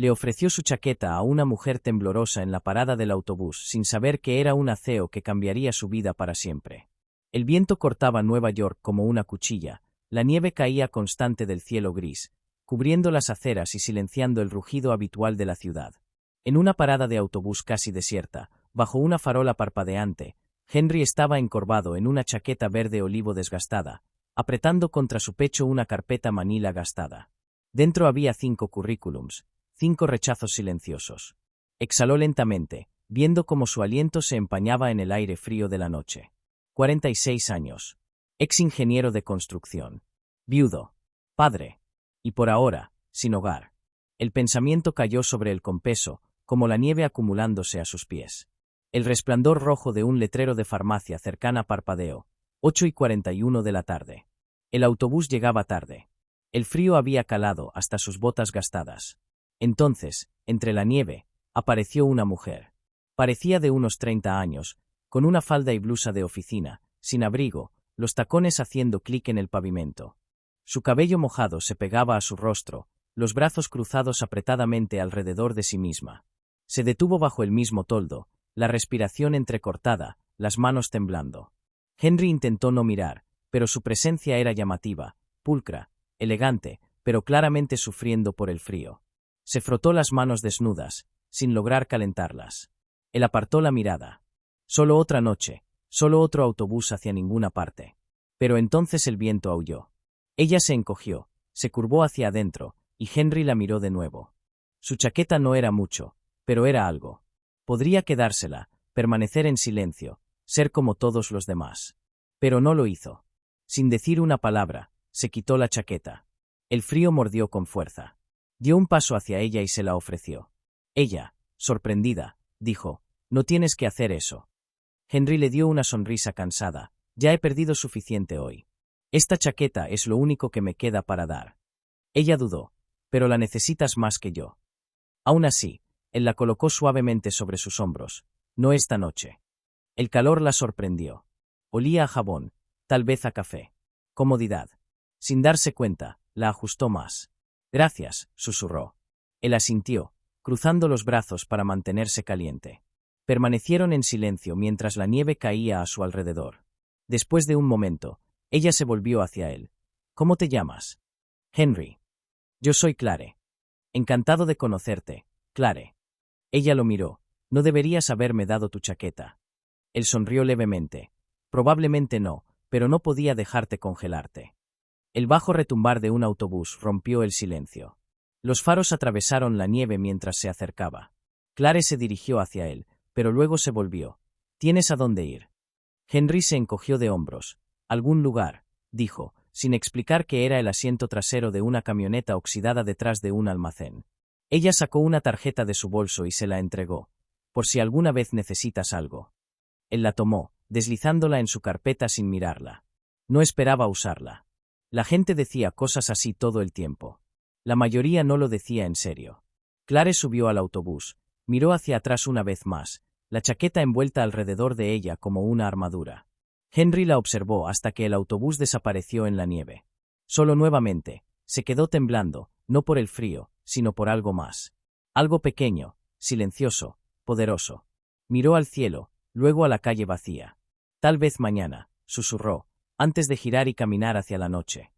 Le ofreció su chaqueta a una mujer temblorosa en la parada del autobús sin saber que era un aceo que cambiaría su vida para siempre. El viento cortaba Nueva York como una cuchilla, la nieve caía constante del cielo gris, cubriendo las aceras y silenciando el rugido habitual de la ciudad. En una parada de autobús casi desierta, bajo una farola parpadeante, Henry estaba encorvado en una chaqueta verde olivo desgastada, apretando contra su pecho una carpeta manila gastada. Dentro había 5 currículums, 5 rechazos silenciosos. Exhaló lentamente, viendo cómo su aliento se empañaba en el aire frío de la noche. 46 años. Ex ingeniero de construcción. Viudo. Padre. Y por ahora, sin hogar. El pensamiento cayó sobre él con peso, como la nieve acumulándose a sus pies. El resplandor rojo de un letrero de farmacia cercana parpadeó. 8:41 de la tarde. El autobús llegaba tarde. El frío había calado hasta sus botas gastadas. Entonces, entre la nieve, apareció una mujer. Parecía de unos 30 años, con una falda y blusa de oficina, sin abrigo, los tacones haciendo clic en el pavimento. Su cabello mojado se pegaba a su rostro, los brazos cruzados apretadamente alrededor de sí misma. Se detuvo bajo el mismo toldo, la respiración entrecortada, las manos temblando. Henry intentó no mirar, pero su presencia era llamativa, pulcra, elegante, pero claramente sufriendo por el frío. Se frotó las manos desnudas, sin lograr calentarlas. Él apartó la mirada. Solo otra noche, solo otro autobús hacia ninguna parte. Pero entonces el viento aulló. Ella se encogió, se curvó hacia adentro, y Henry la miró de nuevo. Su chaqueta no era mucho, pero era algo. Podría quedársela, permanecer en silencio, ser como todos los demás. Pero no lo hizo. Sin decir una palabra, se quitó la chaqueta. El frío mordió con fuerza. Dio un paso hacia ella y se la ofreció. Ella, sorprendida, dijo, «No tienes que hacer eso». Henry le dio una sonrisa cansada. «Ya he perdido suficiente hoy. Esta chaqueta es lo único que me queda para dar». Ella dudó. «Pero la necesitas más que yo». Aún así, él la colocó suavemente sobre sus hombros. «No esta noche». El calor la sorprendió. Olía a jabón, tal vez a café. Comodidad. Sin darse cuenta, la ajustó más. «Gracias», susurró. Él asintió, cruzando los brazos para mantenerse caliente. Permanecieron en silencio mientras la nieve caía a su alrededor. Después de un momento, ella se volvió hacia él. «¿Cómo te llamas?» «Henry». «Yo soy Clare». «Encantado de conocerte, Clare». Ella lo miró. «No deberías haberme dado tu chaqueta». Él sonrió levemente. «Probablemente no, pero no podía dejarte congelarte». El bajo retumbar de un autobús rompió el silencio. Los faros atravesaron la nieve mientras se acercaba. Clare se dirigió hacia él, pero luego se volvió. «¿Tienes a dónde ir?» Henry se encogió de hombros. «Algún lugar», dijo, sin explicar que era el asiento trasero de una camioneta oxidada detrás de un almacén. Ella sacó una tarjeta de su bolso y se la entregó. «Por si alguna vez necesitas algo». Él la tomó, deslizándola en su carpeta sin mirarla. No esperaba usarla. La gente decía cosas así todo el tiempo. La mayoría no lo decía en serio. Clare subió al autobús, miró hacia atrás una vez más, la chaqueta envuelta alrededor de ella como una armadura. Henry la observó hasta que el autobús desapareció en la nieve. Solo nuevamente, se quedó temblando, no por el frío, sino por algo más. Algo pequeño, silencioso, poderoso. Miró al cielo, luego a la calle vacía. «Tal vez mañana», susurró, antes de girar y caminar hacia la noche.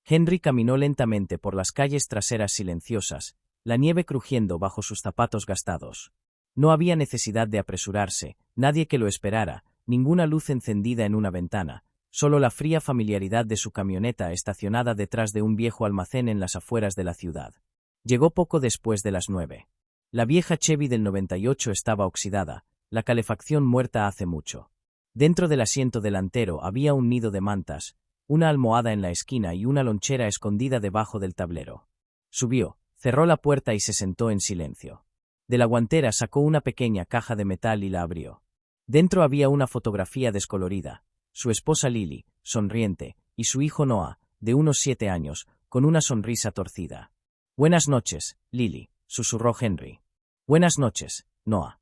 Henry caminó lentamente por las calles traseras silenciosas, la nieve crujiendo bajo sus zapatos gastados. No había necesidad de apresurarse, nadie que lo esperara, ninguna luz encendida en una ventana, solo la fría familiaridad de su camioneta estacionada detrás de un viejo almacén en las afueras de la ciudad. Llegó poco después de las 9. La vieja Chevy del 98 estaba oxidada, la calefacción muerta hace mucho. Dentro del asiento delantero había un nido de mantas, una almohada en la esquina y una lonchera escondida debajo del tablero. Subió, cerró la puerta y se sentó en silencio. De la guantera sacó una pequeña caja de metal y la abrió. Dentro había una fotografía descolorida, su esposa Lily, sonriente, y su hijo Noah, de unos 7 años, con una sonrisa torcida. «Buenas noches, Lily», susurró Henry. «Buenas noches, Noah».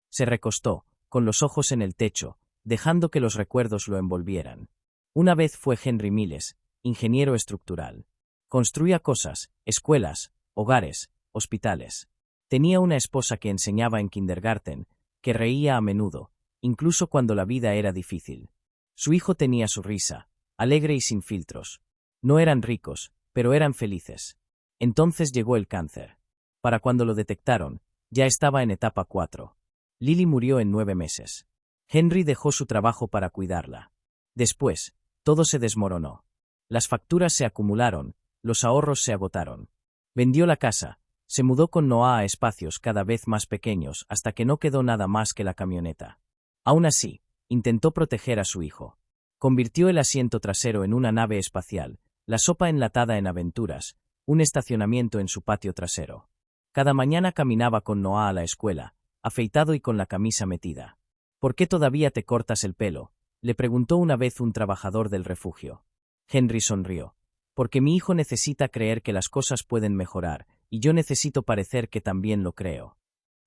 Se recostó, con los ojos en el techo, dejando que los recuerdos lo envolvieran. Una vez fue Henry Miles, ingeniero estructural. Construía cosas, escuelas, hogares, hospitales. Tenía una esposa que enseñaba en kindergarten, que reía a menudo, incluso cuando la vida era difícil. Su hijo tenía su risa, alegre y sin filtros. No eran ricos, pero eran felices. Entonces llegó el cáncer. Para cuando lo detectaron, ya estaba en etapa 4. Lily murió en 9 meses. Henry dejó su trabajo para cuidarla. Después, todo se desmoronó. Las facturas se acumularon, los ahorros se agotaron. Vendió la casa, se mudó con Noah a espacios cada vez más pequeños hasta que no quedó nada más que la camioneta. Aún así, intentó proteger a su hijo. Convirtió el asiento trasero en una nave espacial, la sopa enlatada en aventuras, un estacionamiento en su patio trasero. Cada mañana caminaba con Noah a la escuela, afeitado y con la camisa metida. ¿Por qué todavía te cortas el pelo?, le preguntó una vez un trabajador del refugio. Henry sonrió. Porque mi hijo necesita creer que las cosas pueden mejorar, y yo necesito parecer que también lo creo.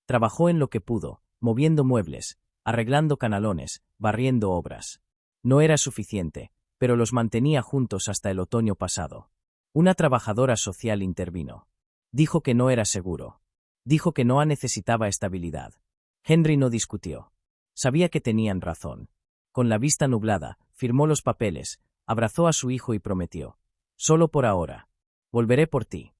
Trabajó en lo que pudo, moviendo muebles, arreglando canalones, barriendo obras. No era suficiente, pero los mantenía juntos hasta el otoño pasado. Una trabajadora social intervino. Dijo que no era seguro. Dijo que Noah necesitaba estabilidad. Henry no discutió. Sabía que tenían razón. Con la vista nublada, firmó los papeles, abrazó a su hijo y prometió: solo por ahora. Volveré por ti.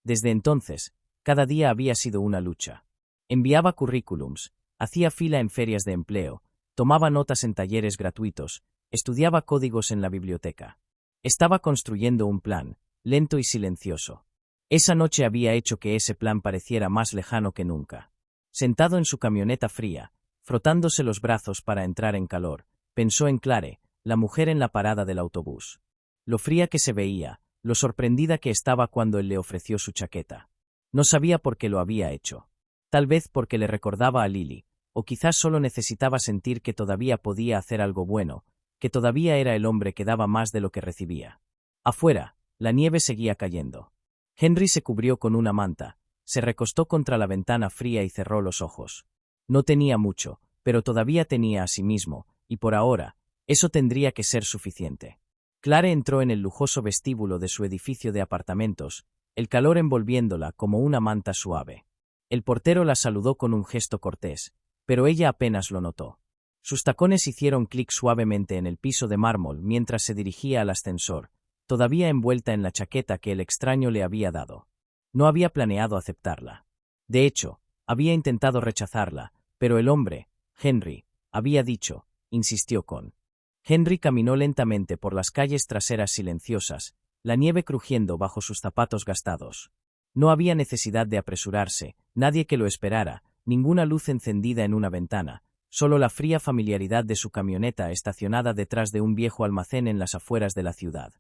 Desde entonces, cada día había sido una lucha. Enviaba currículums, hacía fila en ferias de empleo, tomaba notas en talleres gratuitos, estudiaba códigos en la biblioteca. Estaba construyendo un plan, lento y silencioso. Esa noche había hecho que ese plan pareciera más lejano que nunca. Sentado en su camioneta fría, frotándose los brazos para entrar en calor, pensó en Clare, la mujer en la parada del autobús. Lo fría que se veía, lo sorprendida que estaba cuando él le ofreció su chaqueta. No sabía por qué lo había hecho. Tal vez porque le recordaba a Lily, o quizás solo necesitaba sentir que todavía podía hacer algo bueno, que todavía era el hombre que daba más de lo que recibía. Afuera, la nieve seguía cayendo. Henry se cubrió con una manta, se recostó contra la ventana fría y cerró los ojos. No tenía mucho, pero todavía tenía a sí mismo, y por ahora, eso tendría que ser suficiente. Clare entró en el lujoso vestíbulo de su edificio de apartamentos, el calor envolviéndola como una manta suave. El portero la saludó con un gesto cortés, pero ella apenas lo notó. Sus tacones hicieron clic suavemente en el piso de mármol mientras se dirigía al ascensor, todavía envuelta en la chaqueta que el extraño le había dado. No había planeado aceptarla. De hecho, había intentado rechazarla, pero el hombre, Henry, había dicho, insistió con. Henry caminó lentamente por las calles traseras silenciosas, la nieve crujiendo bajo sus zapatos gastados. No había necesidad de apresurarse, nadie que lo esperara, ninguna luz encendida en una ventana, solo la fría familiaridad de su camioneta estacionada detrás de un viejo almacén en las afueras de la ciudad.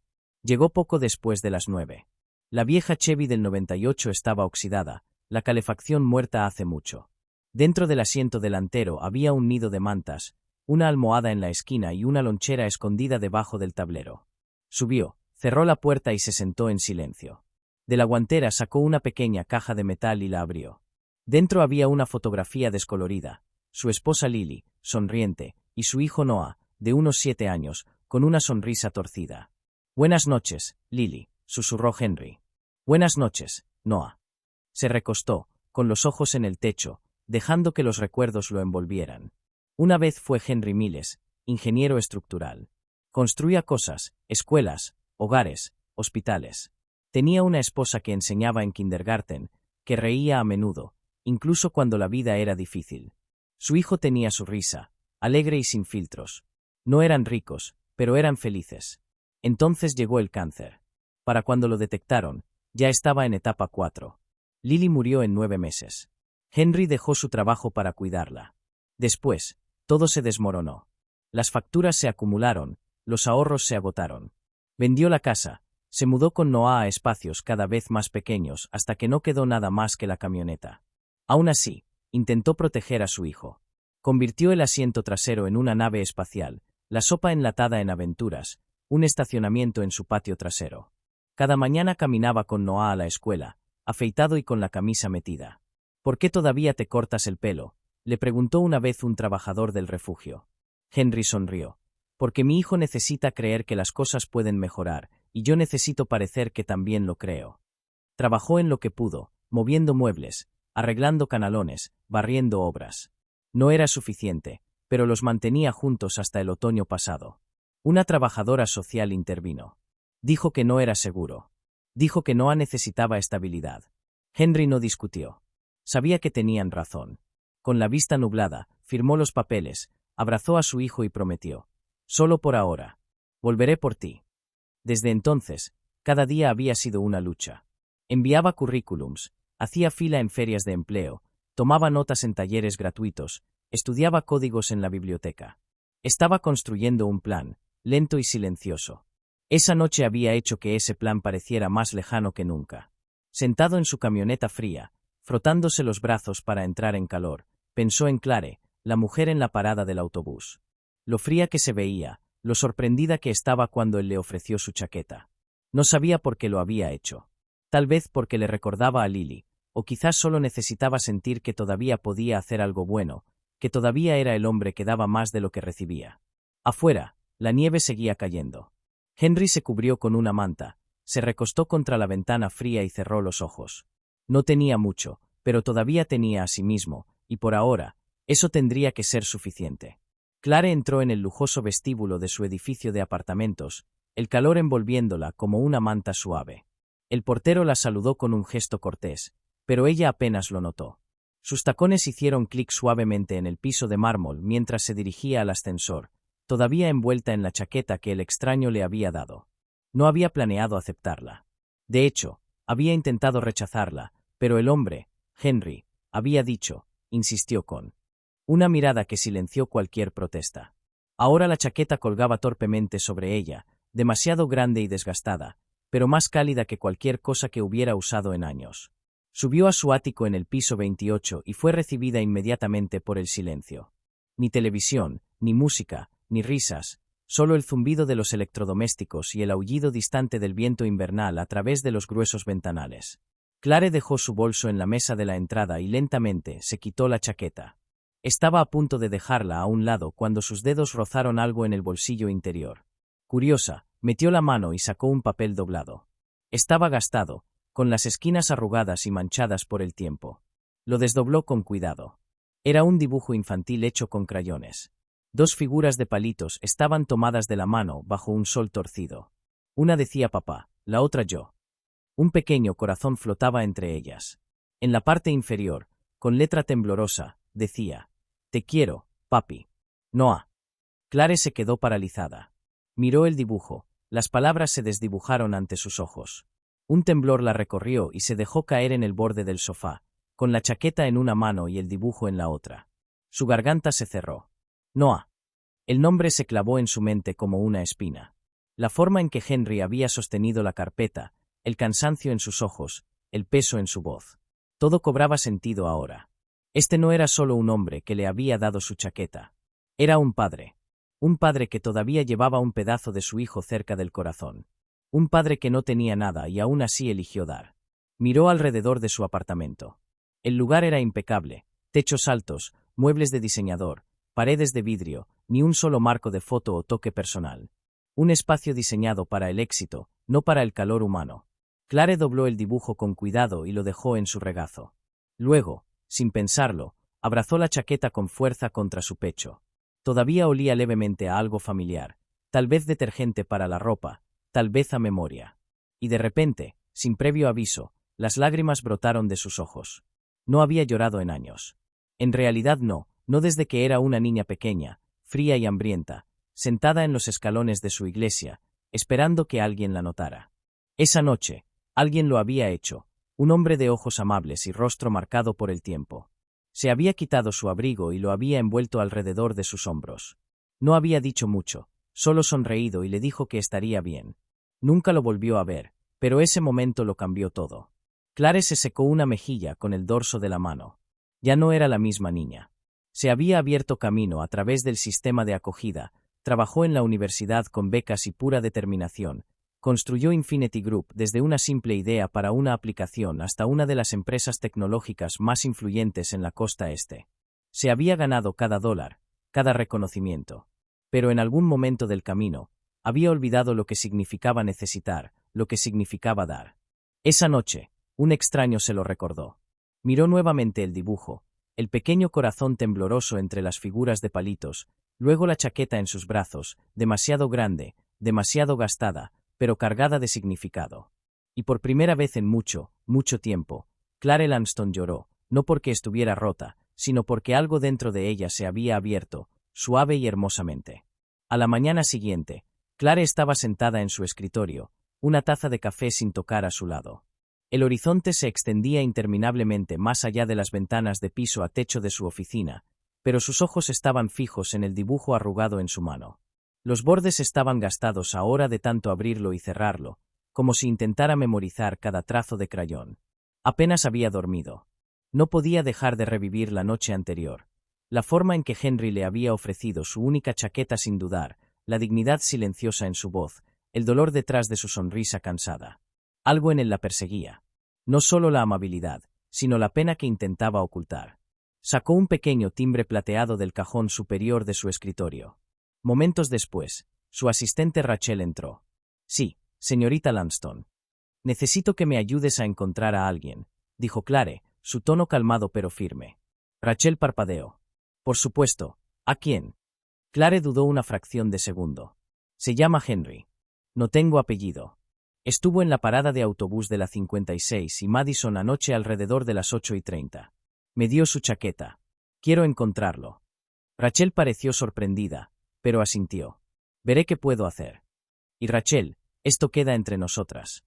Llegó poco después de las 9. La vieja Chevy del 98 estaba oxidada, la calefacción muerta hace mucho. Dentro del asiento delantero había un nido de mantas, una almohada en la esquina y una lonchera escondida debajo del tablero. Subió, cerró la puerta y se sentó en silencio. De la guantera sacó una pequeña caja de metal y la abrió. Dentro había una fotografía descolorida, su esposa Lily, sonriente, y su hijo Noah, de unos 7 años, con una sonrisa torcida. «Buenas noches, Lily», susurró Henry. «Buenas noches, Noah». Se recostó, con los ojos en el techo, dejando que los recuerdos lo envolvieran. Una vez fue Henry Miles, ingeniero estructural. Construía cosas, escuelas, hogares, hospitales. Tenía una esposa que enseñaba en kindergarten, que reía a menudo, incluso cuando la vida era difícil. Su hijo tenía su risa, alegre y sin filtros. No eran ricos, pero eran felices. Entonces llegó el cáncer. Para cuando lo detectaron, ya estaba en etapa 4. Lily murió en 9 meses. Henry dejó su trabajo para cuidarla. Después, todo se desmoronó. Las facturas se acumularon, los ahorros se agotaron. Vendió la casa, se mudó con Noah a espacios cada vez más pequeños hasta que no quedó nada más que la camioneta. Aún así, intentó proteger a su hijo. Convirtió el asiento trasero en una nave espacial, la sopa enlatada en aventuras, un estacionamiento en su patio trasero. Cada mañana caminaba con Noah a la escuela, afeitado y con la camisa metida. «¿Por qué todavía te cortas el pelo?», le preguntó una vez un trabajador del refugio. Henry sonrió. «Porque mi hijo necesita creer que las cosas pueden mejorar, y yo necesito parecer que también lo creo». Trabajó en lo que pudo, moviendo muebles, arreglando canalones, barriendo obras. No era suficiente, pero los mantenía juntos hasta el otoño pasado. Una trabajadora social intervino. Dijo que no era seguro. Dijo que Noah necesitaba estabilidad. Henry no discutió. Sabía que tenían razón. Con la vista nublada, firmó los papeles, abrazó a su hijo y prometió: «Solo por ahora. Volveré por ti». Desde entonces, cada día había sido una lucha. Enviaba currículums, hacía fila en ferias de empleo, tomaba notas en talleres gratuitos, estudiaba códigos en la biblioteca. Estaba construyendo un plan, lento y silencioso. Esa noche había hecho que ese plan pareciera más lejano que nunca. Sentado en su camioneta fría, frotándose los brazos para entrar en calor, pensó en Clare, la mujer en la parada del autobús. Lo fría que se veía, lo sorprendida que estaba cuando él le ofreció su chaqueta. No sabía por qué lo había hecho. Tal vez porque le recordaba a Lily, o quizás solo necesitaba sentir que todavía podía hacer algo bueno, que todavía era el hombre que daba más de lo que recibía. Afuera, la nieve seguía cayendo. Henry se cubrió con una manta, se recostó contra la ventana fría y cerró los ojos. No tenía mucho, pero todavía tenía a sí mismo, y por ahora, eso tendría que ser suficiente. Clare entró en el lujoso vestíbulo de su edificio de apartamentos, el calor envolviéndola como una manta suave. El portero la saludó con un gesto cortés, pero ella apenas lo notó. Sus tacones hicieron clic suavemente en el piso de mármol mientras se dirigía al ascensor, todavía envuelta en la chaqueta que el extraño le había dado. No había planeado aceptarla. De hecho, había intentado rechazarla, pero el hombre, Henry, había dicho, insistió con una mirada que silenció cualquier protesta. Ahora la chaqueta colgaba torpemente sobre ella, demasiado grande y desgastada, pero más cálida que cualquier cosa que hubiera usado en años. Subió a su ático en el piso 28 y fue recibida inmediatamente por el silencio. Ni televisión, ni música, ni risas, solo el zumbido de los electrodomésticos y el aullido distante del viento invernal a través de los gruesos ventanales. Clare dejó su bolso en la mesa de la entrada y lentamente se quitó la chaqueta. Estaba a punto de dejarla a un lado cuando sus dedos rozaron algo en el bolsillo interior. Curiosa, metió la mano y sacó un papel doblado. Estaba gastado, con las esquinas arrugadas y manchadas por el tiempo. Lo desdobló con cuidado. Era un dibujo infantil hecho con crayones. Dos figuras de palitos estaban tomadas de la mano bajo un sol torcido. Una decía papá, la otra yo. Un pequeño corazón flotaba entre ellas. En la parte inferior, con letra temblorosa, decía: «Te quiero, papi. Noah». Clare se quedó paralizada. Miró el dibujo, las palabras se desdibujaron ante sus ojos. Un temblor la recorrió y se dejó caer en el borde del sofá, con la chaqueta en una mano y el dibujo en la otra. Su garganta se cerró. Noah. El nombre se clavó en su mente como una espina. La forma en que Henry había sostenido la carpeta, el cansancio en sus ojos, el peso en su voz. Todo cobraba sentido ahora. Este no era solo un hombre que le había dado su chaqueta. Era un padre. Un padre que todavía llevaba un pedazo de su hijo cerca del corazón. Un padre que no tenía nada y aún así eligió dar. Miró alrededor de su apartamento. El lugar era impecable, techos altos, muebles de diseñador, paredes de vidrio, ni un solo marco de foto o toque personal. Un espacio diseñado para el éxito, no para el calor humano. Clare dobló el dibujo con cuidado y lo dejó en su regazo. Luego, sin pensarlo, abrazó la chaqueta con fuerza contra su pecho. Todavía olía levemente a algo familiar, tal vez detergente para la ropa, tal vez a memoria. Y de repente, sin previo aviso, las lágrimas brotaron de sus ojos. No había llorado en años. En realidad no desde que era una niña pequeña, fría y hambrienta, sentada en los escalones de su iglesia, esperando que alguien la notara. Esa noche, alguien lo había hecho, un hombre de ojos amables y rostro marcado por el tiempo. Se había quitado su abrigo y lo había envuelto alrededor de sus hombros. No había dicho mucho, solo sonreído y le dijo que estaría bien. Nunca lo volvió a ver, pero ese momento lo cambió todo. Clare se secó una mejilla con el dorso de la mano. Ya no era la misma niña. Se había abierto camino a través del sistema de acogida, trabajó en la universidad con becas y pura determinación, construyó Infinity Group desde una simple idea para una aplicación hasta una de las empresas tecnológicas más influyentes en la costa este. Se había ganado cada dólar, cada reconocimiento. Pero en algún momento del camino, había olvidado lo que significaba necesitar, lo que significaba dar. Esa noche, un extraño se lo recordó. Miró nuevamente el dibujo, el pequeño corazón tembloroso entre las figuras de palitos, luego la chaqueta en sus brazos, demasiado grande, demasiado gastada, pero cargada de significado. Y por primera vez en mucho, mucho tiempo, Claire Lanston lloró, no porque estuviera rota, sino porque algo dentro de ella se había abierto, suave y hermosamente. A la mañana siguiente, Claire estaba sentada en su escritorio, una taza de café sin tocar a su lado. El horizonte se extendía interminablemente más allá de las ventanas de piso a techo de su oficina, pero sus ojos estaban fijos en el dibujo arrugado en su mano. Los bordes estaban gastados ahora de tanto abrirlo y cerrarlo, como si intentara memorizar cada trazo de crayón. Apenas había dormido. No podía dejar de revivir la noche anterior, la forma en que Henry le había ofrecido su única chaqueta sin dudar, la dignidad silenciosa en su voz, el dolor detrás de su sonrisa cansada. Algo en él la perseguía. No solo la amabilidad, sino la pena que intentaba ocultar. Sacó un pequeño timbre plateado del cajón superior de su escritorio. Momentos después, su asistente Rachel entró. Sí, señorita Lanston. Necesito que me ayudes a encontrar a alguien, dijo Claire, su tono calmado pero firme. Rachel parpadeó. Por supuesto, ¿a quién? Claire dudó una fracción de segundo. Se llama Henry. No tengo apellido. Estuvo en la parada de autobús de la 56 y Madison anoche alrededor de las 8:30. Me dio su chaqueta. Quiero encontrarlo. Rachel pareció sorprendida, pero asintió. Veré qué puedo hacer. Y Rachel, esto queda entre nosotras.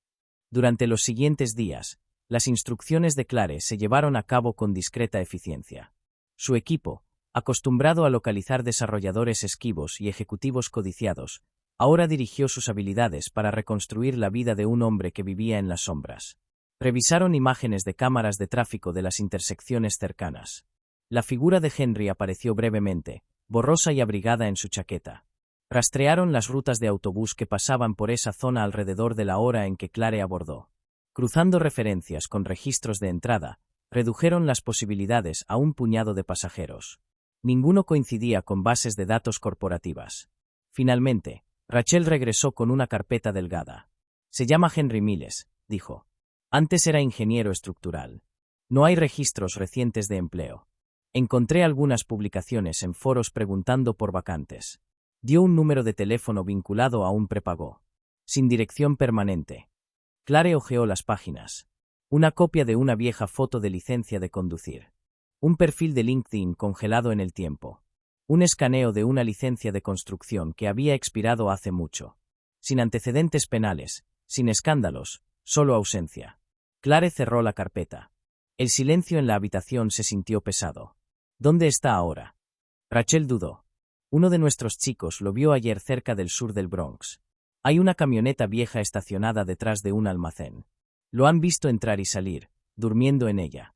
Durante los siguientes días, las instrucciones de Claire se llevaron a cabo con discreta eficiencia. Su equipo, acostumbrado a localizar desarrolladores esquivos y ejecutivos codiciados, ahora dirigió sus habilidades para reconstruir la vida de un hombre que vivía en las sombras. Revisaron imágenes de cámaras de tráfico de las intersecciones cercanas. La figura de Henry apareció brevemente, borrosa y abrigada en su chaqueta. Rastrearon las rutas de autobús que pasaban por esa zona alrededor de la hora en que Claire abordó. Cruzando referencias con registros de entrada, redujeron las posibilidades a un puñado de pasajeros. Ninguno coincidía con bases de datos corporativas. Finalmente, Rachel regresó con una carpeta delgada. Se llama Henry Miles, dijo. Antes era ingeniero estructural. No hay registros recientes de empleo. Encontré algunas publicaciones en foros preguntando por vacantes. Dio un número de teléfono vinculado a un prepago. Sin dirección permanente. Claire hojeó las páginas. Una copia de una vieja foto de licencia de conducir. Un perfil de LinkedIn congelado en el tiempo. Un escaneo de una licencia de construcción que había expirado hace mucho. Sin antecedentes penales, sin escándalos, solo ausencia. Claire cerró la carpeta. El silencio en la habitación se sintió pesado. ¿Dónde está ahora? Rachel dudó. Uno de nuestros chicos lo vio ayer cerca del sur del Bronx. Hay una camioneta vieja estacionada detrás de un almacén. Lo han visto entrar y salir, durmiendo en ella.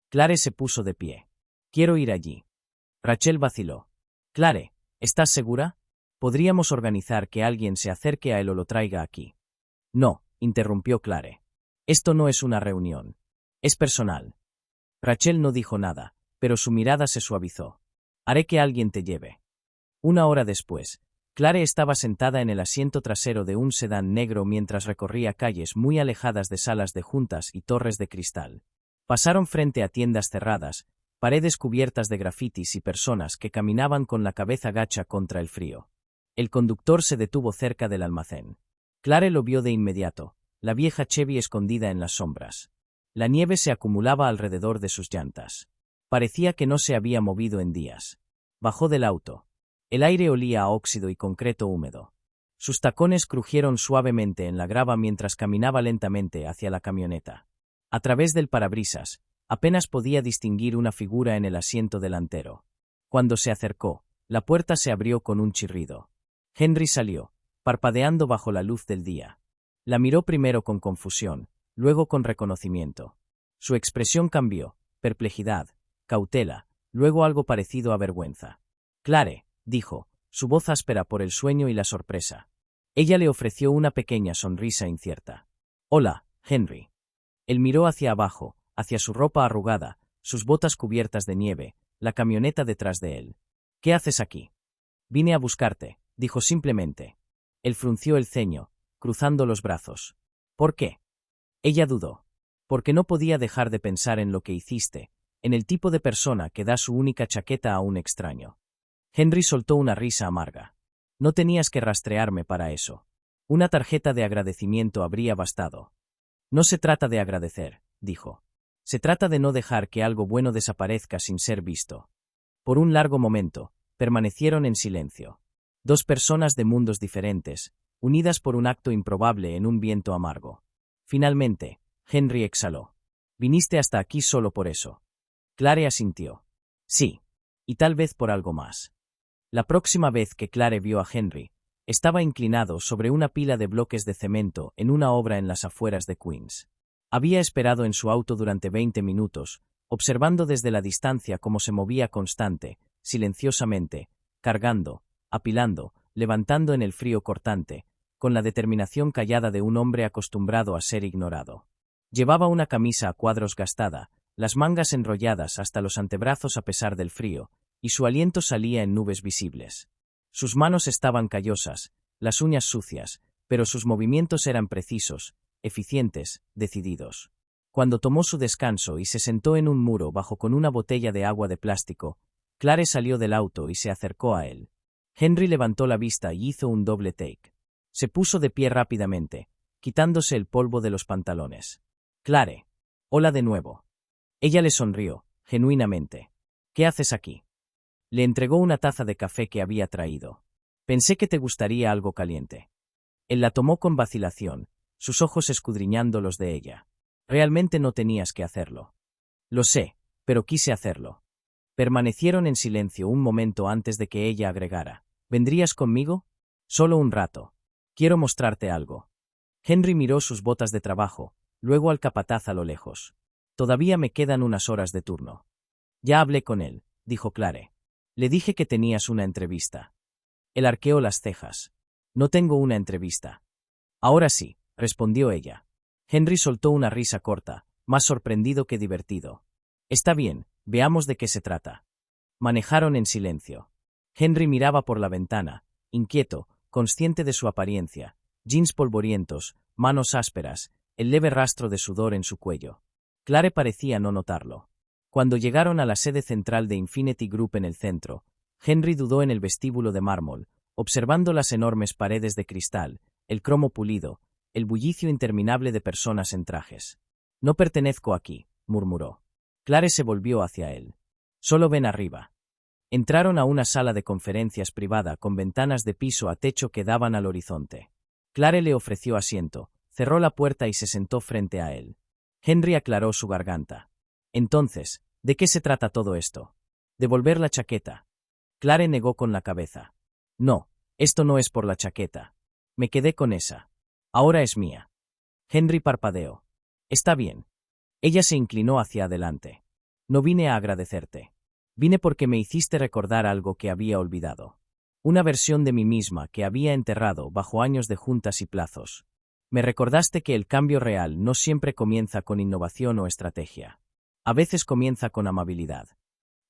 Claire se puso de pie. Quiero ir allí. Rachel vaciló. Claire, ¿estás segura? Podríamos organizar que alguien se acerque a él o lo traiga aquí. No, interrumpió Claire. Esto no es una reunión. Es personal. Rachel no dijo nada, pero su mirada se suavizó. Haré que alguien te lleve. Una hora después, Claire estaba sentada en el asiento trasero de un sedán negro mientras recorría calles muy alejadas de salas de juntas y torres de cristal. Pasaron frente a tiendas cerradas, paredes cubiertas de grafitis y personas que caminaban con la cabeza gacha contra el frío. El conductor se detuvo cerca del almacén. Claire lo vio de inmediato, la vieja Chevy escondida en las sombras. La nieve se acumulaba alrededor de sus llantas. Parecía que no se había movido en días. Bajó del auto. El aire olía a óxido y concreto húmedo. Sus tacones crujieron suavemente en la grava mientras caminaba lentamente hacia la camioneta. A través del parabrisas, apenas podía distinguir una figura en el asiento delantero. Cuando se acercó, la puerta se abrió con un chirrido. Henry salió, parpadeando bajo la luz del día. La miró primero con confusión, luego con reconocimiento. Su expresión cambió, perplejidad, cautela, luego algo parecido a vergüenza. Claire, dijo, su voz áspera por el sueño y la sorpresa. Ella le ofreció una pequeña sonrisa incierta. Hola, Henry. Él miró hacia abajo, hacia su ropa arrugada, sus botas cubiertas de nieve, la camioneta detrás de él. ¿Qué haces aquí? Vine a buscarte, dijo simplemente. Él frunció el ceño, cruzando los brazos. ¿Por qué? Ella dudó. Porque no podía dejar de pensar en lo que hiciste, en el tipo de persona que da su única chaqueta a un extraño. Henry soltó una risa amarga. No tenías que rastrearme para eso. Una tarjeta de agradecimiento habría bastado. No se trata de agradecer, dijo. Se trata de no dejar que algo bueno desaparezca sin ser visto. Por un largo momento, permanecieron en silencio. Dos personas de mundos diferentes, unidas por un acto improbable en un viento amargo. Finalmente, Henry exhaló. Viniste hasta aquí solo por eso. Clare asintió. Sí. Y tal vez por algo más. La próxima vez que Clare vio a Henry, estaba inclinado sobre una pila de bloques de cemento en una obra en las afueras de Queens. Había esperado en su auto durante 20 minutos, observando desde la distancia cómo se movía constante, silenciosamente, cargando, apilando, levantando en el frío cortante, con la determinación callada de un hombre acostumbrado a ser ignorado. Llevaba una camisa a cuadros gastada, las mangas enrolladas hasta los antebrazos a pesar del frío, y su aliento salía en nubes visibles. Sus manos estaban callosas, las uñas sucias, pero sus movimientos eran precisos, eficientes, decididos. Cuando tomó su descanso y se sentó en un muro bajo con una botella de agua de plástico, Clare salió del auto y se acercó a él. Henry levantó la vista y hizo un doble take. Se puso de pie rápidamente, quitándose el polvo de los pantalones. Clare. Hola de nuevo. Ella le sonrió, genuinamente. ¿Qué haces aquí? Le entregó una taza de café que había traído. Pensé que te gustaría algo caliente. Él la tomó con vacilación, sus ojos escudriñando los de ella. Realmente no tenías que hacerlo. Lo sé, pero quise hacerlo. Permanecieron en silencio un momento antes de que ella agregara. ¿Vendrías conmigo? Solo un rato. Quiero mostrarte algo. Henry miró sus botas de trabajo, luego al capataz a lo lejos. Todavía me quedan unas horas de turno. Ya hablé con él, dijo Clare. Le dije que tenías una entrevista. Él arqueó las cejas. No tengo una entrevista. Ahora sí, respondió ella. Henry soltó una risa corta, más sorprendido que divertido. Está bien, veamos de qué se trata. Manejaron en silencio. Henry miraba por la ventana, inquieto, consciente de su apariencia, jeans polvorientos, manos ásperas, el leve rastro de sudor en su cuello. Clare parecía no notarlo. Cuando llegaron a la sede central de Infinity Group en el centro, Henry dudó en el vestíbulo de mármol, observando las enormes paredes de cristal, el cromo pulido, el bullicio interminable de personas en trajes. No pertenezco aquí, murmuró. Clare se volvió hacia él. Solo ven arriba. Entraron a una sala de conferencias privada con ventanas de piso a techo que daban al horizonte. Clare le ofreció asiento, cerró la puerta y se sentó frente a él. Henry aclaró su garganta. Entonces, ¿de qué se trata todo esto? Devolver la chaqueta. Clare negó con la cabeza. No, esto no es por la chaqueta. Me quedé con esa. Ahora es mía. Henry parpadeó. Está bien. Ella se inclinó hacia adelante. No vine a agradecerte. Vine porque me hiciste recordar algo que había olvidado. Una versión de mí misma que había enterrado bajo años de juntas y plazos. Me recordaste que el cambio real no siempre comienza con innovación o estrategia. A veces comienza con amabilidad.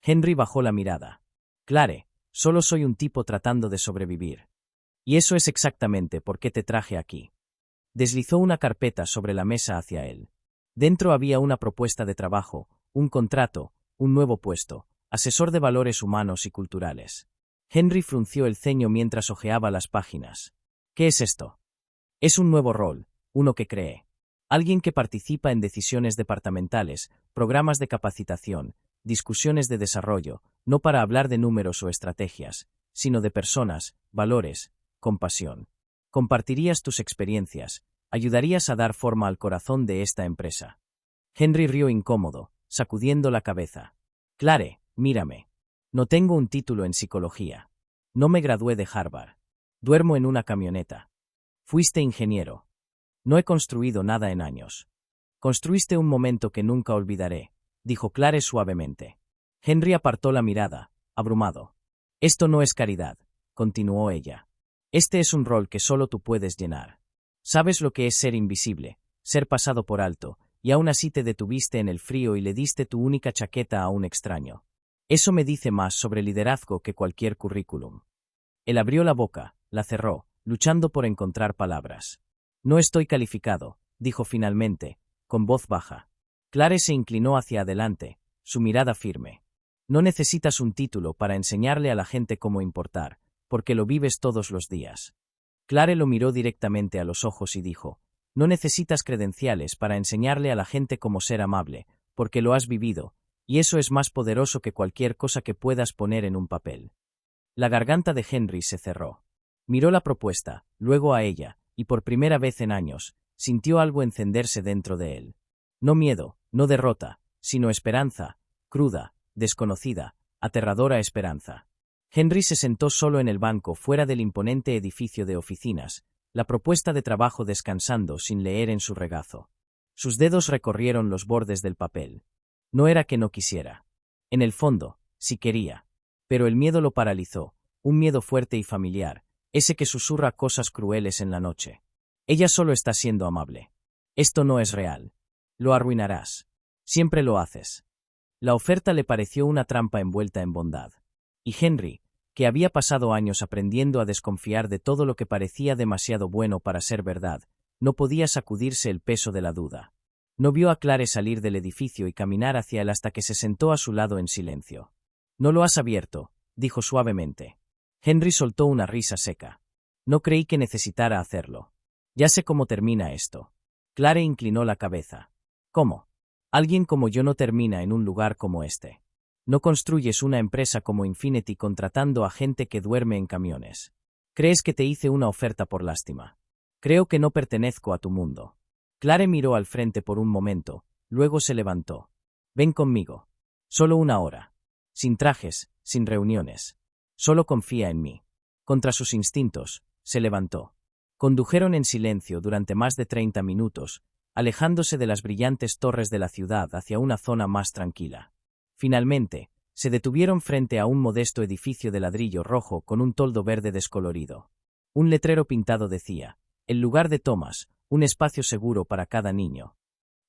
Henry bajó la mirada. Clare, solo soy un tipo tratando de sobrevivir. Y eso es exactamente por qué te traje aquí. Deslizó una carpeta sobre la mesa hacia él. Dentro había una propuesta de trabajo, un contrato, un nuevo puesto, asesor de valores humanos y culturales. Henry frunció el ceño mientras hojeaba las páginas. ¿Qué es esto? Es un nuevo rol, uno que cree. Alguien que participa en decisiones departamentales, programas de capacitación, discusiones de desarrollo, no para hablar de números o estrategias, sino de personas, valores, compasión. Compartirías tus experiencias, ayudarías a dar forma al corazón de esta empresa. Henry rió incómodo, sacudiendo la cabeza. Clare, mírame. No tengo un título en psicología. No me gradué de Harvard. Duermo en una camioneta. Fuiste ingeniero. No he construido nada en años. Construiste un momento que nunca olvidaré, dijo Clare suavemente. Henry apartó la mirada, abrumado. Esto no es caridad, continuó ella. Este es un rol que solo tú puedes llenar. Sabes lo que es ser invisible, ser pasado por alto, y aún así te detuviste en el frío y le diste tu única chaqueta a un extraño. Eso me dice más sobre liderazgo que cualquier currículum. Él abrió la boca, la cerró, luchando por encontrar palabras. No estoy calificado, dijo finalmente, con voz baja. Clare se inclinó hacia adelante, su mirada firme. No necesitas un título para enseñarle a la gente cómo importar, porque lo vives todos los días. Clare lo miró directamente a los ojos y dijo, no necesitas credenciales para enseñarle a la gente cómo ser amable, porque lo has vivido, y eso es más poderoso que cualquier cosa que puedas poner en un papel. La garganta de Henry se cerró. Miró la propuesta, luego a ella, y por primera vez en años, sintió algo encenderse dentro de él. No miedo, no derrota, sino esperanza, cruda, desconocida, aterradora esperanza. Henry se sentó solo en el banco fuera del imponente edificio de oficinas, la propuesta de trabajo descansando sin leer en su regazo. Sus dedos recorrieron los bordes del papel. No era que no quisiera. En el fondo, sí quería. Pero el miedo lo paralizó, un miedo fuerte y familiar, ese que susurra cosas crueles en la noche. Ella solo está siendo amable. Esto no es real. Lo arruinarás. Siempre lo haces. La oferta le pareció una trampa envuelta en bondad. Y Henry, que había pasado años aprendiendo a desconfiar de todo lo que parecía demasiado bueno para ser verdad, no podía sacudirse el peso de la duda. No vio a Clare salir del edificio y caminar hacia él hasta que se sentó a su lado en silencio. «No lo has abierto», dijo suavemente. Henry soltó una risa seca. «No creí que necesitara hacerlo. Ya sé cómo termina esto». Clare inclinó la cabeza. «¿Cómo? Alguien como yo no termina en un lugar como este. No construyes una empresa como Infinity contratando a gente que duerme en camiones. ¿Crees que te hice una oferta por lástima? Creo que no pertenezco a tu mundo». Clare miró al frente por un momento, luego se levantó. «Ven conmigo. Solo una hora. Sin trajes, sin reuniones. Solo confía en mí». Contra sus instintos, se levantó. Condujeron en silencio durante más de 30 minutos, alejándose de las brillantes torres de la ciudad hacia una zona más tranquila. Finalmente, se detuvieron frente a un modesto edificio de ladrillo rojo con un toldo verde descolorido. Un letrero pintado decía, «El lugar de Thomas, un espacio seguro para cada niño».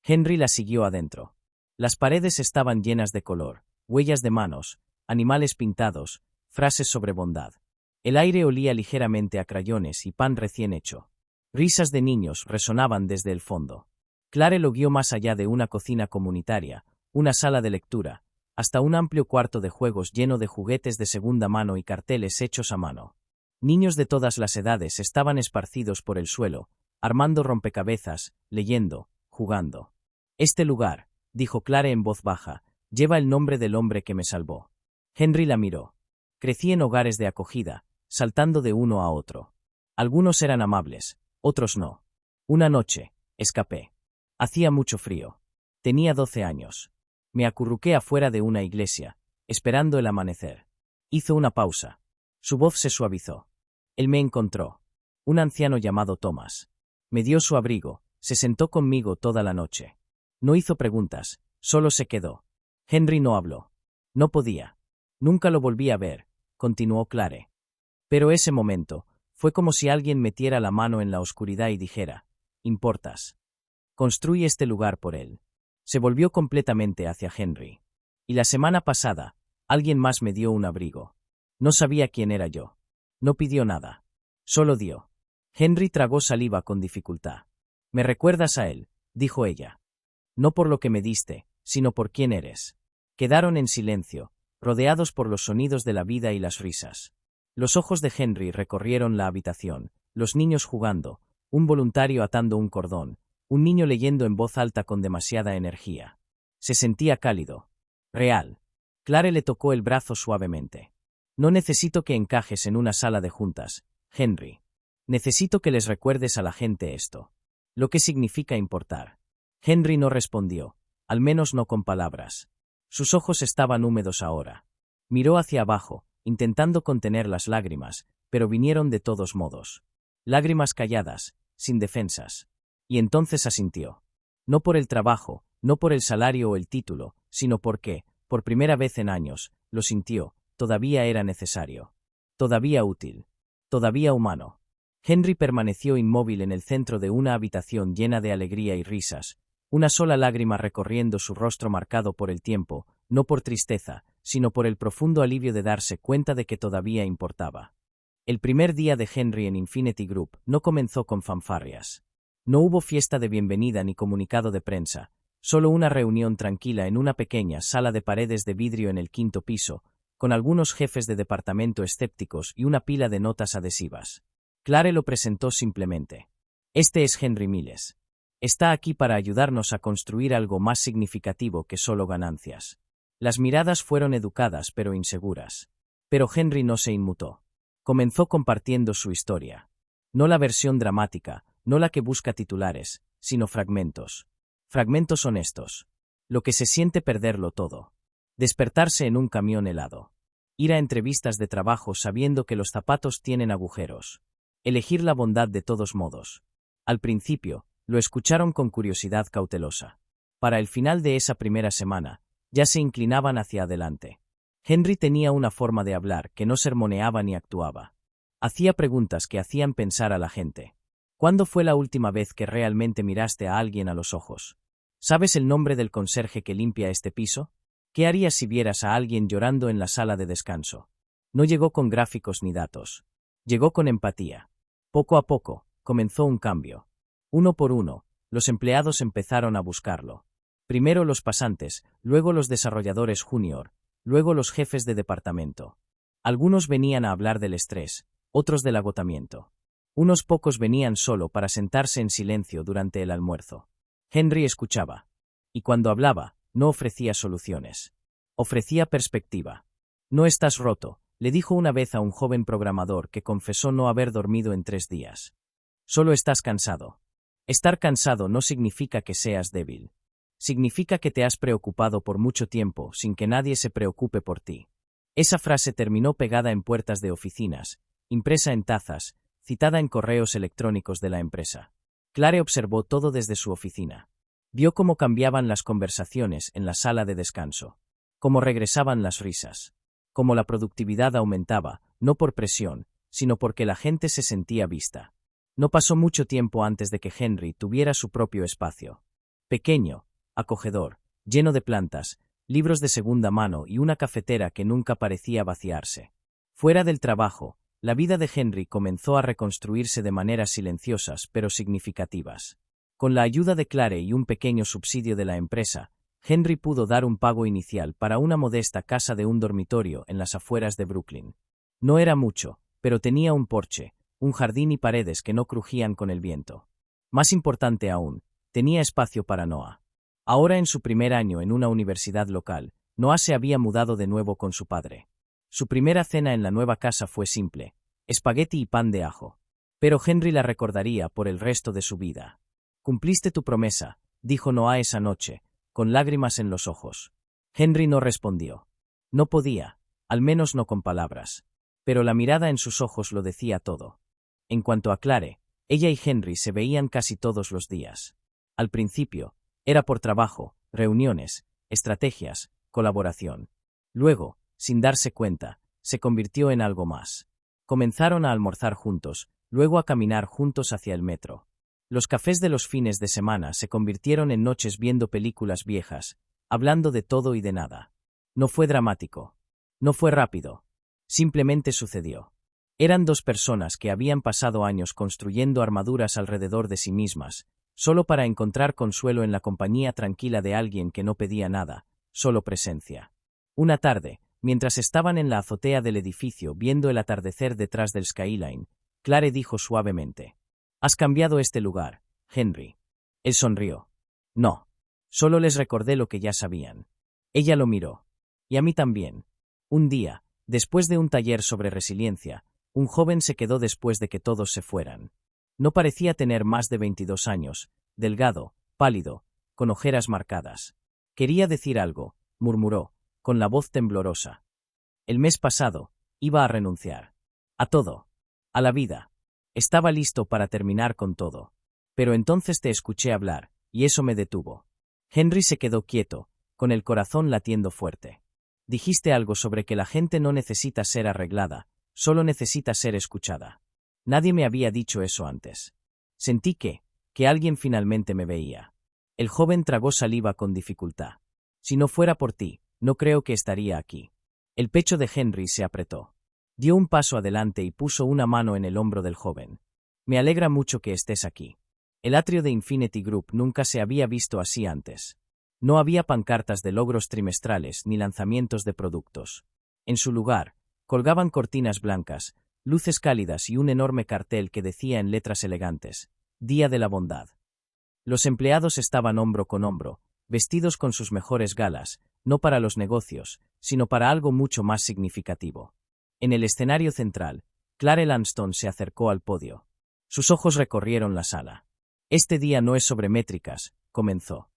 Henry la siguió adentro. Las paredes estaban llenas de color, huellas de manos, animales pintados, frases sobre bondad. El aire olía ligeramente a crayones y pan recién hecho. Risas de niños resonaban desde el fondo. Clare lo guió más allá de una cocina comunitaria, una sala de lectura, hasta un amplio cuarto de juegos lleno de juguetes de segunda mano y carteles hechos a mano. Niños de todas las edades estaban esparcidos por el suelo, armando rompecabezas, leyendo, jugando. «Este lugar», dijo Clare en voz baja, «lleva el nombre del hombre que me salvó». Henry la miró. Crecí en hogares de acogida, saltando de uno a otro. Algunos eran amables, otros no. Una noche, escapé. Hacía mucho frío. Tenía 12 años. Me acurruqué afuera de una iglesia, esperando el amanecer. Hizo una pausa. Su voz se suavizó. Él me encontró. Un anciano llamado Thomas. Me dio su abrigo, se sentó conmigo toda la noche. No hizo preguntas, solo se quedó. Henry no habló. No podía. Nunca lo volví a ver, continuó Clare. Pero ese momento, fue como si alguien metiera la mano en la oscuridad y dijera, «Importas. Construí este lugar por él». Se volvió completamente hacia Henry. «Y la semana pasada, alguien más me dio un abrigo. No sabía quién era yo. No pidió nada. Solo dio». Henry tragó saliva con dificultad. «Me recuerdas a él», dijo ella. «No por lo que me diste, sino por quién eres». Quedaron en silencio, rodeados por los sonidos de la vida y las risas. Los ojos de Henry recorrieron la habitación, los niños jugando, un voluntario atando un cordón, un niño leyendo en voz alta con demasiada energía. Se sentía cálido. Real. Clare le tocó el brazo suavemente. «No necesito que encajes en una sala de juntas, Henry. Necesito que les recuerdes a la gente esto. Lo que significa importar». Henry no respondió, al menos no con palabras. Sus ojos estaban húmedos ahora. Miró hacia abajo, intentando contener las lágrimas, pero vinieron de todos modos. Lágrimas calladas, sin defensas. Y entonces asintió. No por el trabajo, no por el salario o el título, sino porque, por primera vez en años, lo sintió, todavía era necesario. Todavía útil. Todavía humano. Henry permaneció inmóvil en el centro de una habitación llena de alegría y risas, una sola lágrima recorriendo su rostro marcado por el tiempo, no por tristeza, sino por el profundo alivio de darse cuenta de que todavía importaba. El primer día de Henry en Infinity Group no comenzó con fanfarrias. No hubo fiesta de bienvenida ni comunicado de prensa, solo una reunión tranquila en una pequeña sala de paredes de vidrio en el 5º piso, con algunos jefes de departamento escépticos y una pila de notas adhesivas. Clare lo presentó simplemente. Este es Henry Miles. Está aquí para ayudarnos a construir algo más significativo que solo ganancias. Las miradas fueron educadas pero inseguras. Pero Henry no se inmutó. Comenzó compartiendo su historia. No la versión dramática, no la que busca titulares, sino fragmentos. Fragmentos honestos. Lo que se siente perderlo todo. Despertarse en un camión helado. Ir a entrevistas de trabajo sabiendo que los zapatos tienen agujeros. Elegir la bondad de todos modos. Al principio, lo escucharon con curiosidad cautelosa. Para el final de esa primera semana, ya se inclinaban hacia adelante. Henry tenía una forma de hablar que no sermoneaba ni actuaba. Hacía preguntas que hacían pensar a la gente. ¿Cuándo fue la última vez que realmente miraste a alguien a los ojos? ¿Sabes el nombre del conserje que limpia este piso? ¿Qué harías si vieras a alguien llorando en la sala de descanso? No llegó con gráficos ni datos. Llegó con empatía. Poco a poco, comenzó un cambio. Uno por uno, los empleados empezaron a buscarlo. Primero los pasantes, luego los desarrolladores junior, luego los jefes de departamento. Algunos venían a hablar del estrés, otros del agotamiento. Unos pocos venían solo para sentarse en silencio durante el almuerzo. Henry escuchaba. Y cuando hablaba, no ofrecía soluciones. Ofrecía perspectiva. No estás roto, le dijo una vez a un joven programador que confesó no haber dormido en 3 días. Solo estás cansado. Estar cansado no significa que seas débil. Significa que te has preocupado por mucho tiempo sin que nadie se preocupe por ti. Esa frase terminó pegada en puertas de oficinas, impresa en tazas, citada en correos electrónicos de la empresa. Clare observó todo desde su oficina. Vio cómo cambiaban las conversaciones en la sala de descanso, cómo regresaban las risas, cómo la productividad aumentaba, no por presión, sino porque la gente se sentía vista. No pasó mucho tiempo antes de que Henry tuviera su propio espacio. Pequeño, acogedor, lleno de plantas, libros de segunda mano y una cafetera que nunca parecía vaciarse. Fuera del trabajo, la vida de Henry comenzó a reconstruirse de maneras silenciosas pero significativas. Con la ayuda de Clare y un pequeño subsidio de la empresa, Henry pudo dar un pago inicial para una modesta casa de un dormitorio en las afueras de Brooklyn. No era mucho, pero tenía un porche, un jardín y paredes que no crujían con el viento. Más importante aún, tenía espacio para Noah. Ahora en su primer año en una universidad local, Noah se había mudado de nuevo con su padre. Su primera cena en la nueva casa fue simple, espagueti y pan de ajo. Pero Henry la recordaría por el resto de su vida. Cumpliste tu promesa, dijo Noah esa noche, con lágrimas en los ojos. Henry no respondió. No podía, al menos no con palabras. Pero la mirada en sus ojos lo decía todo. En cuanto a Clare, ella y Henry se veían casi todos los días. Al principio, era por trabajo, reuniones, estrategias, colaboración. Luego, sin darse cuenta, se convirtió en algo más. Comenzaron a almorzar juntos, luego a caminar juntos hacia el metro. Los cafés de los fines de semana se convirtieron en noches viendo películas viejas, hablando de todo y de nada. No fue dramático. No fue rápido. Simplemente sucedió. Eran dos personas que habían pasado años construyendo armaduras alrededor de sí mismas, solo para encontrar consuelo en la compañía tranquila de alguien que no pedía nada, solo presencia. Una tarde, mientras estaban en la azotea del edificio viendo el atardecer detrás del skyline, Clare dijo suavemente: «Has cambiado este lugar, Henry». Él sonrió. «No. Solo les recordé lo que ya sabían». Ella lo miró. «Y a mí también». Un día, después de un taller sobre resiliencia, un joven se quedó después de que todos se fueran. No parecía tener más de 22 años, delgado, pálido, con ojeras marcadas. «Quería decir algo», murmuró, con la voz temblorosa. «El mes pasado, iba a renunciar. A todo. A la vida. Estaba listo para terminar con todo. Pero entonces te escuché hablar, y eso me detuvo». Henry se quedó quieto, con el corazón latiendo fuerte. «Dijiste algo sobre que la gente no necesita ser arreglada, solo necesita ser escuchada. Nadie me había dicho eso antes. Sentí que alguien finalmente me veía». El joven tragó saliva con dificultad. «Si no fuera por ti, no creo que estaría aquí». El pecho de Henry se apretó. Dio un paso adelante y puso una mano en el hombro del joven. «Me alegra mucho que estés aquí. El atrio de Infinity Group nunca se había visto así antes. No había pancartas de logros trimestrales ni lanzamientos de productos. En su lugar, colgaban cortinas blancas, luces cálidas y un enorme cartel que decía en letras elegantes: Día de la Bondad. Los empleados estaban hombro con hombro, vestidos con sus mejores galas, no para los negocios, sino para algo mucho más significativo. En el escenario central, Clare Lanston se acercó al podio. Sus ojos recorrieron la sala. Este día no es sobre métricas, comenzó.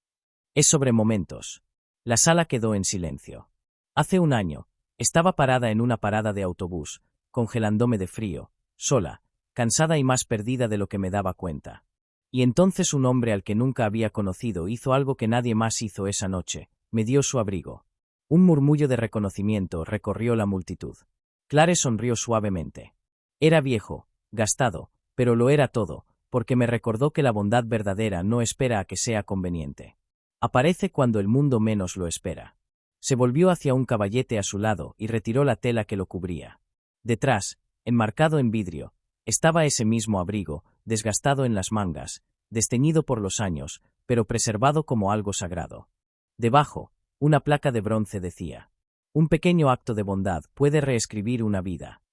Es sobre momentos. La sala quedó en silencio. Hace un año, estaba parada en una parada de autobús, congelándome de frío, sola, cansada y más perdida de lo que me daba cuenta. Y entonces un hombre al que nunca había conocido hizo algo que nadie más hizo esa noche: me dio su abrigo. Un murmullo de reconocimiento recorrió la multitud. Clare sonrió suavemente. Era viejo, gastado, pero lo era todo, porque me recordó que la bondad verdadera no espera a que sea conveniente. Aparece cuando el mundo menos lo espera. Se volvió hacia un caballete a su lado y retiró la tela que lo cubría. Detrás, enmarcado en vidrio, estaba ese mismo abrigo, desgastado en las mangas, desteñido por los años, pero preservado como algo sagrado. Debajo, una placa de bronce decía: un pequeño acto de bondad puede reescribir una vida.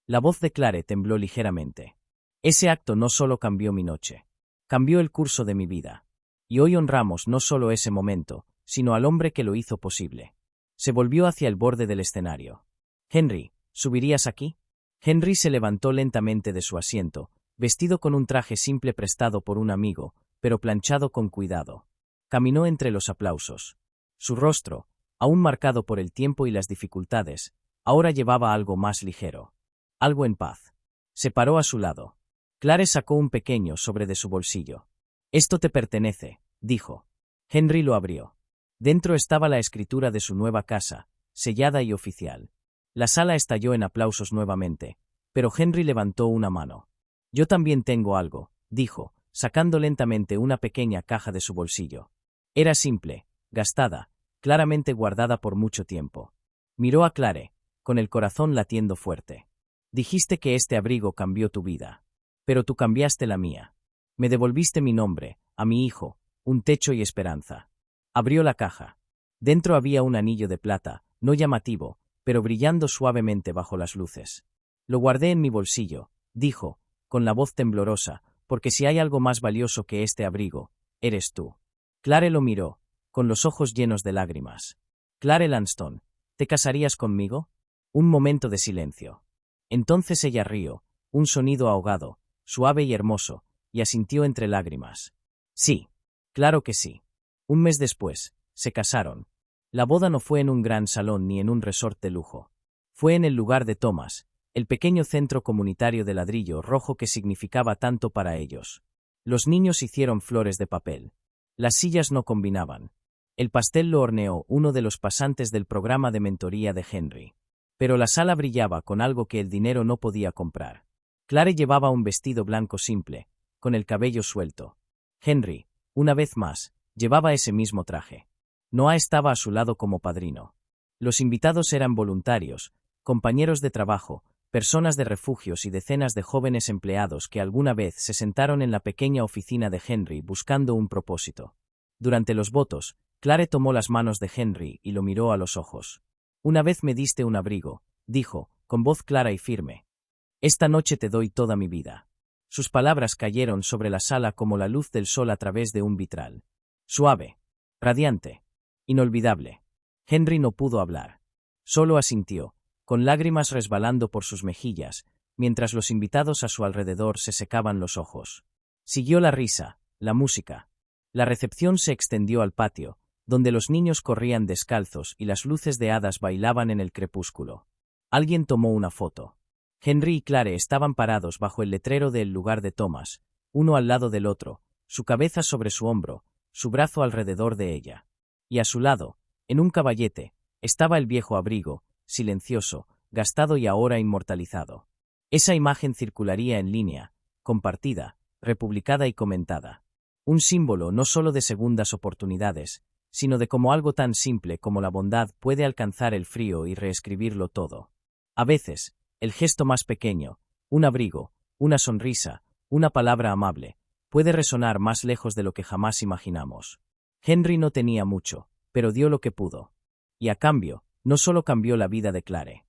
La voz de Clare tembló ligeramente. Ese acto no solo cambió mi noche, cambió el curso de mi vida. Y hoy honramos no solo ese momento, sino al hombre que lo hizo posible. Se volvió hacia el borde del escenario. Henry, ¿subirías aquí? Henry se levantó lentamente de su asiento, vestido con un traje simple prestado por un amigo, pero planchado con cuidado. Caminó entre los aplausos. Su rostro, aún marcado por el tiempo y las dificultades, ahora llevaba algo más ligero. Algo en paz. Se paró a su lado. Clare sacó un pequeño sobre de su bolsillo. Esto te pertenece, dijo. Henry lo abrió. Dentro estaba la escritura de su nueva casa, sellada y oficial. La sala estalló en aplausos nuevamente, pero Henry levantó una mano. Yo también tengo algo, dijo, sacando lentamente una pequeña caja de su bolsillo. Era simple, gastada, claramente guardada por mucho tiempo. Miró a Clare, con el corazón latiendo fuerte. Dijiste que este abrigo cambió tu vida. Pero tú cambiaste la mía. Me devolviste mi nombre, a mi hijo, un techo y esperanza. Abrió la caja. Dentro había un anillo de plata, no llamativo, pero brillando suavemente bajo las luces. Lo guardé en mi bolsillo, dijo, con la voz temblorosa, porque si hay algo más valioso que este abrigo, eres tú. Clare lo miró, con los ojos llenos de lágrimas. Clare Lanston, ¿te casarías conmigo? Un momento de silencio. Entonces ella rió, un sonido ahogado, suave y hermoso, y asintió entre lágrimas. Sí, claro que sí. Un mes después, se casaron. La boda no fue en un gran salón ni en un resort de lujo. Fue en el lugar de Thomas, el pequeño centro comunitario de ladrillo rojo que significaba tanto para ellos. Los niños hicieron flores de papel. Las sillas no combinaban. El pastel lo horneó uno de los pasantes del programa de mentoría de Henry. Pero la sala brillaba con algo que el dinero no podía comprar. Clare llevaba un vestido blanco simple, con el cabello suelto. Henry, una vez más, llevaba ese mismo traje. Noah estaba a su lado como padrino. Los invitados eran voluntarios, compañeros de trabajo, personas de refugios y decenas de jóvenes empleados que alguna vez se sentaron en la pequeña oficina de Henry buscando un propósito. Durante los votos, Clare tomó las manos de Henry y lo miró a los ojos. Una vez me diste un abrigo, dijo, con voz clara y firme. Esta noche te doy toda mi vida. Sus palabras cayeron sobre la sala como la luz del sol a través de un vitral. Suave, radiante, inolvidable. Henry no pudo hablar. Solo asintió, con lágrimas resbalando por sus mejillas, mientras los invitados a su alrededor se secaban los ojos. Siguió la risa, la música. La recepción se extendió al patio, donde los niños corrían descalzos y las luces de hadas bailaban en el crepúsculo. Alguien tomó una foto. Henry y Clare estaban parados bajo el letrero del lugar de Thomas, uno al lado del otro, su cabeza sobre su hombro, su brazo alrededor de ella. Y a su lado, en un caballete, estaba el viejo abrigo, silencioso, gastado y ahora inmortalizado. Esa imagen circularía en línea, compartida, republicada y comentada. Un símbolo no solo de segundas oportunidades, sino de cómo algo tan simple como la bondad puede alcanzar el frío y reescribirlo todo. A veces, el gesto más pequeño, un abrigo, una sonrisa, una palabra amable, puede resonar más lejos de lo que jamás imaginamos. Henry no tenía mucho, pero dio lo que pudo. Y a cambio, no solo cambió la vida de Clare.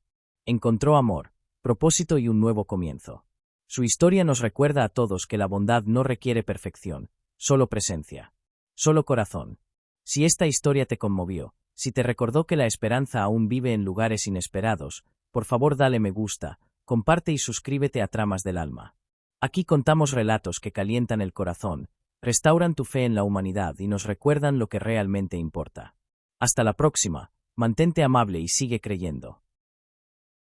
Encontró amor, propósito y un nuevo comienzo. Su historia nos recuerda a todos que la bondad no requiere perfección, solo presencia. Solo corazón. Si esta historia te conmovió, si te recordó que la esperanza aún vive en lugares inesperados, por favor dale me gusta, comparte y suscríbete a Tramas del Alma. Aquí contamos relatos que calientan el corazón, restauran tu fe en la humanidad y nos recuerdan lo que realmente importa. Hasta la próxima, mantente amable y sigue creyendo.